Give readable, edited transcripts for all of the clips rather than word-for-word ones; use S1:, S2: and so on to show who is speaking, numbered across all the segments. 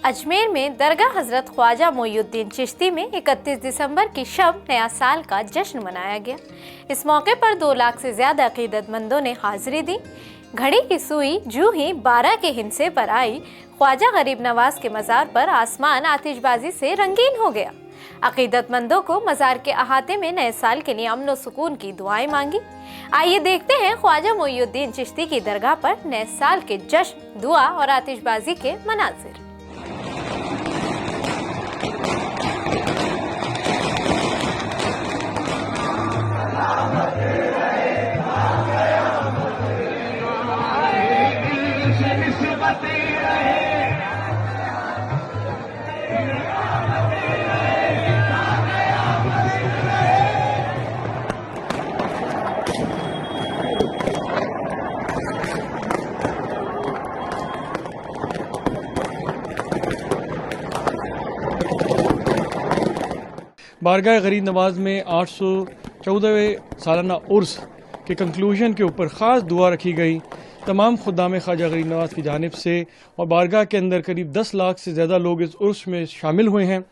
S1: अजमेर में दरगाह हजरत ख्वाजा मोइनुद्दीन चिश्ती में 31 दिसंबर की शब नया साल का जश्न मनाया गया। इस मौके पर 2 लाख से ज्यादा अकीदतमंदों ने हाजिरी दी। घड़ी की सुई जूं ही 12 के हिंसे पर आई, ख्वाजा गरीब नवाज के मज़ार पर आसमान आतिशबाजी से रंगीन हो गया। अकीदतमंदों को मज़ार के अहाते में नए साल के लिए अमन व सुकून की दुआएं मांगी। आइए देखते हैं ख्वाजा मोइनुद्दीन चिश्ती की दरगाह पर नए साल के जश्न, दुआ और आतिशबाजी के मनाजिर।
S2: बारगाह गरीब नवाज में 814वें सालाना उर्स के कंक्लूजन के ऊपर ख़ास दुआ रखी गई तमाम खुदाम ख्वाजा गरीब नवाज की जानिब से, और बारगाह के अंदर करीब 10 लाख से ज़्यादा लोग इस उर्स में शामिल हुए हैं।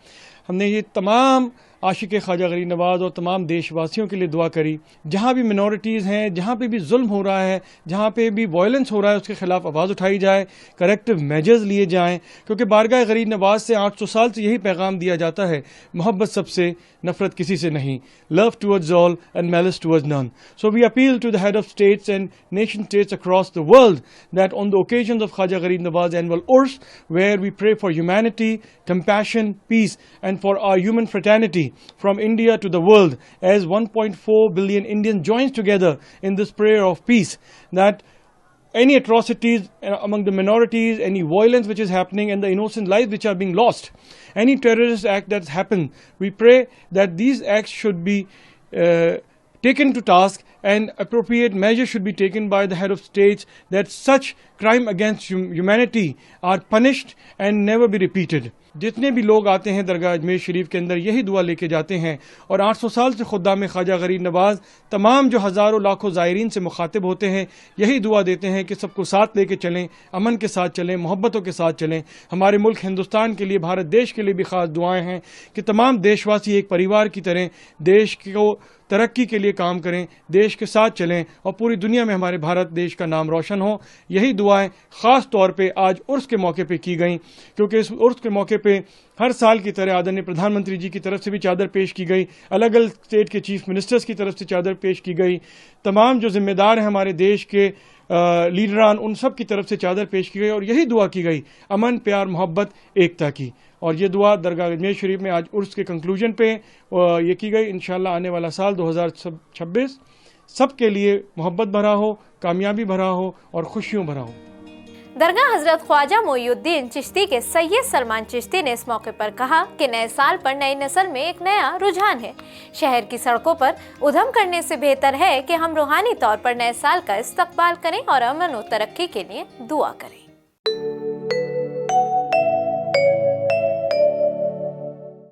S2: हमने ये तमाम आशिक ख्वाजा गरीब नवाज और तमाम देशवासियों के लिए दुआ करी, जहाँ भी मिनॉरिटीज़ हैं, जहाँ पे भी जुल्म हो रहा है, जहाँ पे भी वायलेंस हो रहा है, उसके खिलाफ आवाज़ उठाई जाए, करेक्टिव मेजर्स लिए जाएँ, क्योंकि बारगाह गरीब नवाज से 800 साल से यही पैगाम दिया जाता है, मोहब्बत सबसे, नफरत किसी से नहीं, love towards all and malice towards none. So we appeal to the head of states and nation states across the world that on the occasions of Khwaja Gharib Nawaz annual Urs, where we pray for humanity, compassion, peace, and for our human fraternity from India to the world, as 1.4 billion Indians joins together in this prayer of peace, that any atrocities among the minorities, any violence which is happening, and the innocent lives which are being lost, any terrorist act that's happened, we pray that these acts should be taken to task and appropriate measures should be taken by the head of states, that such crime against humanity are punished and never be repeated. जितने भी लोग आते हैं दरगाह अजमेर शरीफ के अंदर यही दुआ लेके जाते हैं, और 800 साल से खुद्दाम ख्वाजा गरीब नवाज तमाम जो हज़ारों लाखों ज़ायरीन से मुखातिब होते हैं यही दुआ देते हैं कि सबको साथ लेके चलें, अमन के साथ चलें, मोहब्बतों के साथ चलें। हमारे मुल्क हिंदुस्तान के लिए, भारत देश के लिए भी ख़ास दुआएं हैं कि तमाम देशवासी एक परिवार की तरह देश को तरक्की के लिए काम करें, देश के साथ चलें और पूरी दुनिया में हमारे भारत देश का नाम रोशन हो। यही दुआएं ख़ास तौर पे आज उर्स के मौके पे की गई, क्योंकि इस उर्स के मौके पे हर साल की तरह आदरणीय प्रधानमंत्री जी की तरफ से भी चादर पेश की गई, अलग अलग स्टेट के चीफ मिनिस्टर्स की तरफ से चादर पेश की गई, तमाम जो जिम्मेदार हैं हमारे देश के लीडरान, उन सब की तरफ से चादर पेश की गई, और यही दुआ की गई अमन, प्यार, मोहब्बत, एकता की। और ये दुआ दरगाह अजमेर शरीफ में आज उर्स के कंक्लूजन पे ये की गई। इंशाअल्लाह आने वाला साल 2026 सबके लिए मोहब्बत भरा हो, कामयाबी भरा हो और खुशियों भरा हो।
S1: दरगाह हजरत ख्वाजा मोइनुद्दीन चिश्ती के सैयद सलमान चिश्ती ने इस मौके पर कहा कि नए साल पर नई नस्ल में एक नया रुझान है। शहर की सड़कों पर उधम करने से बेहतर है कि हम रूहानी तौर पर नए साल का इस्तकबाल करें और अमन और तरक्की के लिए दुआ करें।